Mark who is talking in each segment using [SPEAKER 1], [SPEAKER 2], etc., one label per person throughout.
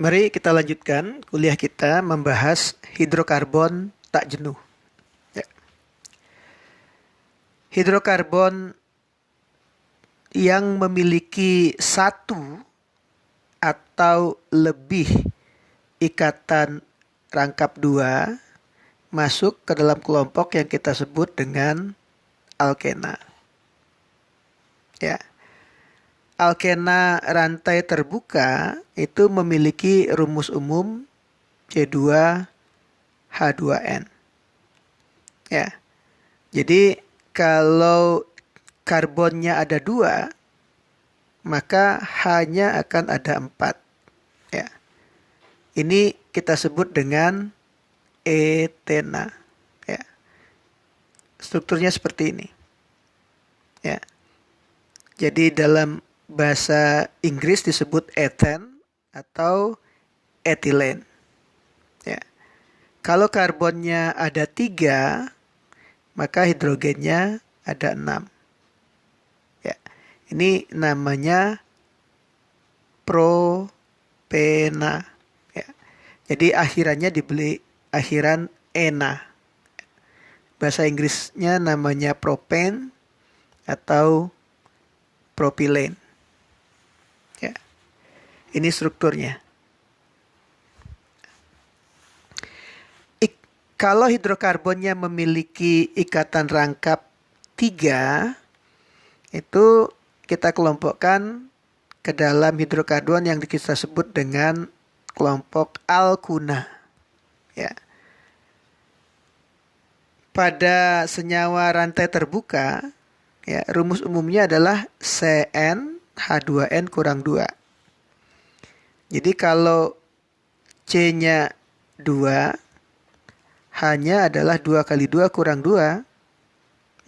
[SPEAKER 1] Mari kita lanjutkan kuliah kita membahas hidrokarbon tak jenuh. Ya. Hidrokarbon yang memiliki satu atau lebih ikatan rangkap dua masuk ke dalam kelompok yang kita sebut dengan alkena. Ya. Alkena rantai terbuka itu memiliki rumus umum C2H2N. Ya. Jadi kalau karbonnya ada dua, maka hanya akan ada empat. Ya. Ini kita sebut dengan etena. Ya. Strukturnya seperti ini. Ya. Jadi dalam bahasa Inggris disebut ethane atau ethylene. Ya. Kalau karbonnya ada 3, maka hidrogennya ada 6. Ya. Ini namanya propena. Ya. Jadi akhirannya dibeli akhiran ena. Bahasa Inggrisnya namanya propane atau propylene. Ya. Ini strukturnya. Kalau hidrokarbonnya memiliki ikatan rangkap 3, itu kita kelompokkan ke dalam hidrokarbon yang kita sebut dengan kelompok alkuna. Ya. Pada senyawa rantai terbuka, ya, rumus umumnya adalah CnH2n kurang 2. Jadi kalau C-nya 2, H-nya adalah 2 kali 2 kurang 2.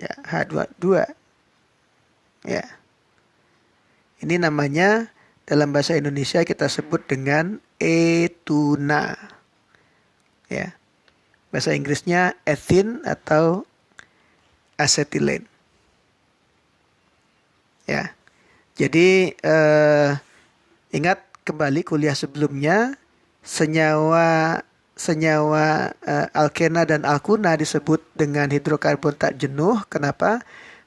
[SPEAKER 1] Ya, H2. Ya. Ini namanya dalam bahasa Indonesia kita sebut dengan etuna. Ya. Bahasa Inggrisnya ethene atau acetylene. Ya. Jadi ingat kembali kuliah sebelumnya, senyawa alkena dan alkuna disebut dengan hidrokarbon tak jenuh. Kenapa?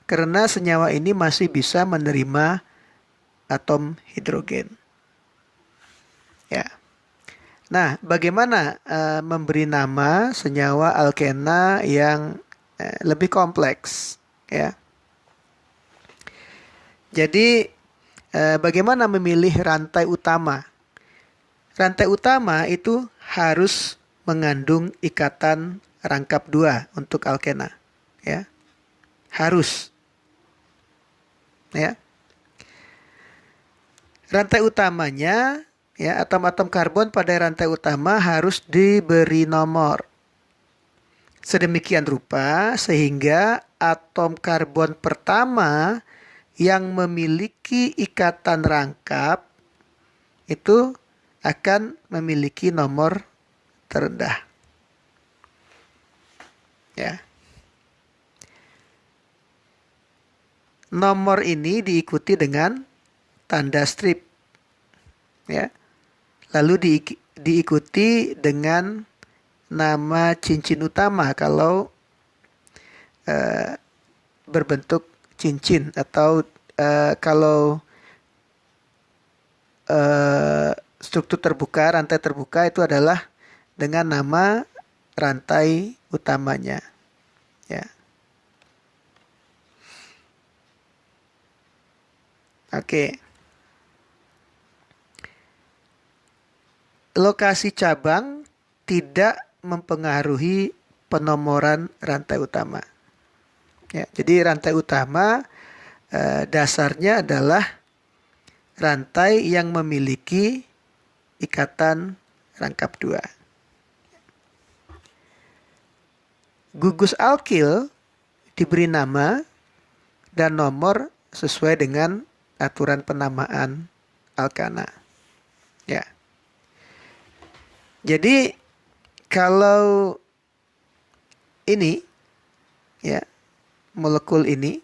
[SPEAKER 1] Karena senyawa ini masih bisa menerima atom hidrogen. Ya. Nah, bagaimana memberi nama senyawa alkena yang lebih kompleks? Ya. Jadi, bagaimana memilih rantai utama? Rantai utama itu harus mengandung ikatan rangkap 2 untuk alkena. Ya. Harus. Ya. Rantai utamanya, ya, atom-atom karbon pada rantai utama harus diberi nomor. Sedemikian rupa sehingga atom karbon pertama yang memiliki ikatan rangkap itu akan memiliki nomor terendah. Ya. Nomor ini diikuti dengan tanda strip. Ya. Lalu diikuti dengan nama cincin utama kalau berbentuk cincin, atau kalau struktur terbuka, rantai terbuka itu adalah dengan nama rantai utamanya. Ya. Oke. Lokasi cabang tidak mempengaruhi penomoran rantai utama. Ya, jadi rantai utama dasarnya adalah rantai yang memiliki ikatan rangkap 2. Gugus alkil diberi nama dan nomor sesuai dengan aturan penamaan alkana. Ya. Jadi kalau ini, ya, molekul ini,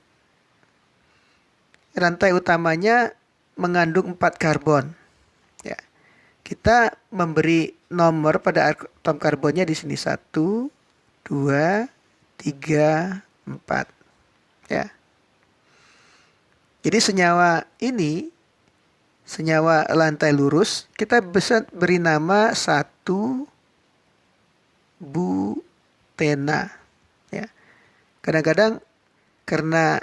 [SPEAKER 1] rantai utamanya mengandung 4 karbon. Ya. kita memberi nomor pada atom karbonnya di sini 1, 2, 3, 4. Ya. Jadi senyawa ini, senyawa lantai lurus, kita bisa beri nama 1 butena. Ya. Kadang-kadang karena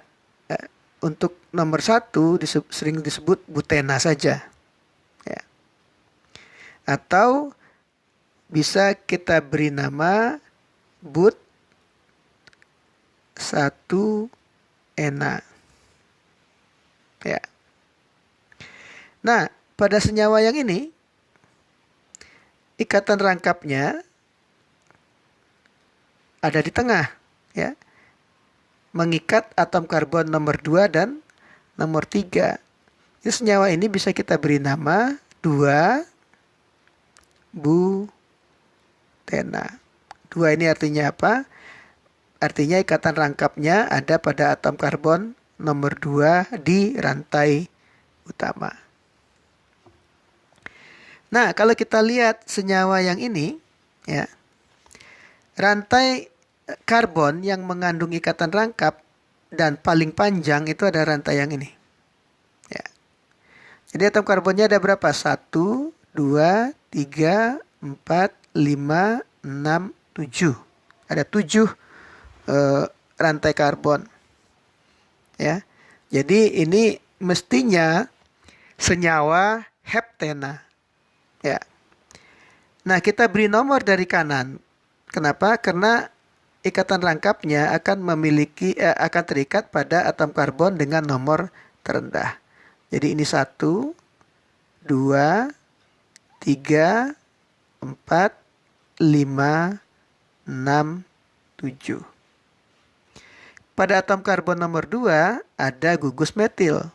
[SPEAKER 1] untuk nomor 1 sering disebut butena saja. Ya. Atau bisa kita beri nama but 1-ena. Ya. Nah, pada senyawa yang ini, ikatan rangkapnya ada di tengah, ya. Mengikat atom karbon nomor 2 dan nomor 3. Jadi senyawa ini bisa kita beri nama 2 butena. 2 ini artinya apa? Artinya ikatan rangkapnya ada pada atom karbon nomor 2 di rantai utama. Nah, kalau kita lihat senyawa yang ini, ya, rantai karbon yang mengandung ikatan rangkap dan paling panjang itu ada rantai yang ini. Ya. Jadi atom karbonnya ada berapa? 1, 2, 3, 4, 5, 6, 7. Ada 7 rantai karbon. Ya. Jadi ini mestinya senyawa heptena. Ya. Nah, kita beri nomor dari kanan. Kenapa? Karena ikatan rangkapnya akan akan terikat pada atom karbon dengan nomor terendah. Jadi ini 1, 2, 3, 4, 5, 6, 7. Pada atom karbon nomor 2 ada gugus metil.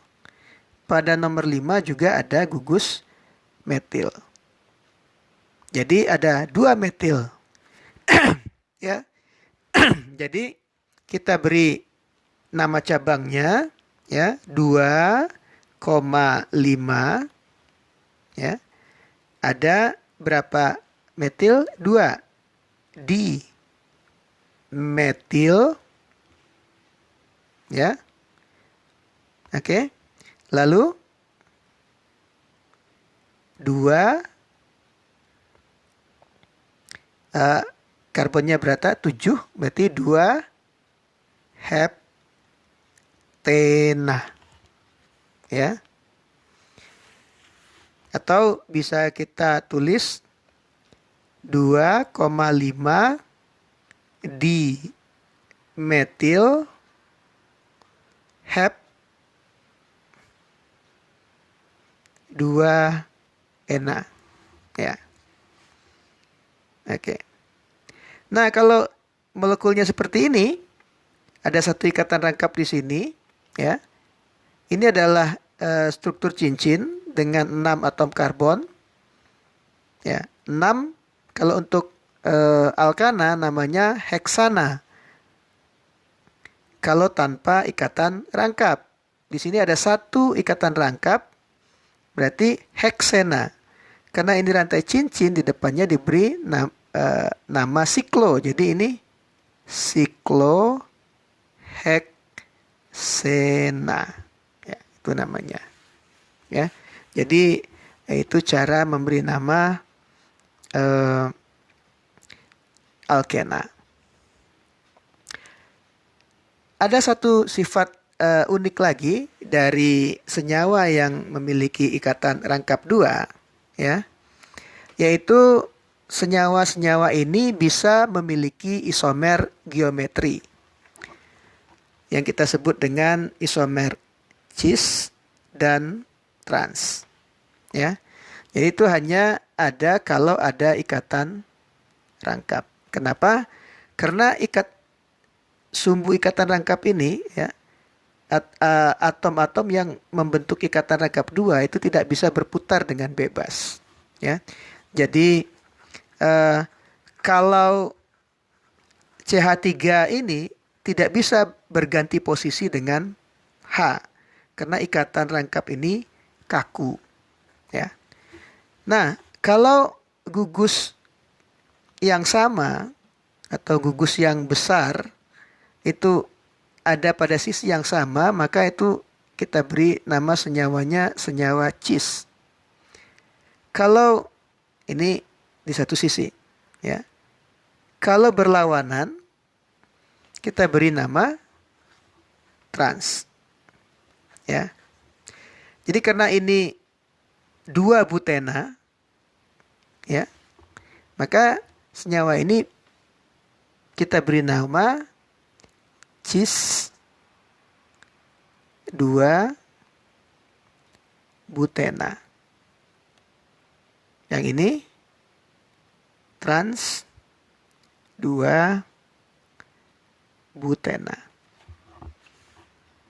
[SPEAKER 1] Pada nomor 5 juga ada gugus metil. Jadi ada 2 metil. Ya. Jadi kita beri nama cabangnya, ya, 2,5, ya. Ada berapa metil? 2 di metil, ya. Oke. Lalu 2 karbonnya berapa? 7, berarti 2 heptena. Ya. Atau bisa kita tulis 2,5 di metil hep 2-ena. Ya. Oke. Nah, kalau molekulnya seperti ini, ada satu ikatan rangkap di sini, ya. Ini adalah struktur cincin dengan 6 atom karbon. Ya, 6 kalau untuk alkana namanya heksana. Kalau tanpa ikatan rangkap. Di sini ada 1 ikatan rangkap, berarti heksena. Karena ini rantai cincin, di depannya diberi nama siklo. Jadi ini sikloheksena. Ya, itu namanya. Ya. Jadi itu cara memberi nama alkena. Ada satu sifat unik lagi dari senyawa yang memiliki ikatan rangkap 2, ya, yaitu senyawa-senyawa ini bisa memiliki isomer geometri yang kita sebut dengan isomer cis dan trans. Ya. Jadi itu hanya ada kalau ada ikatan rangkap. Kenapa? Karena sumbu ikatan rangkap ini, ya, atom-atom yang membentuk ikatan rangkap 2 itu tidak bisa berputar dengan bebas. Ya. Jadi kalau CH3 ini tidak bisa berganti posisi dengan H karena ikatan rangkap ini kaku, ya. Nah, Kalau gugus yang sama atau gugus yang besar itu ada pada sisi yang sama, maka itu kita beri nama senyawanya senyawa cis. Kalau ini di satu sisi, ya. Kalau berlawanan, kita beri nama trans, ya. Jadi karena ini dua butena, ya, maka senyawa ini kita beri nama cis 2 butena. Yang ini trans 2 butena.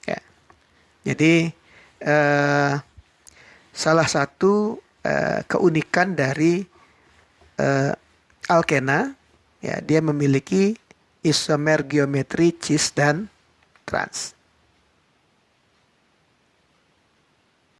[SPEAKER 1] Ya. Jadi salah satu keunikan dari alkena, ya, dia memiliki isomer geometri cis dan trans.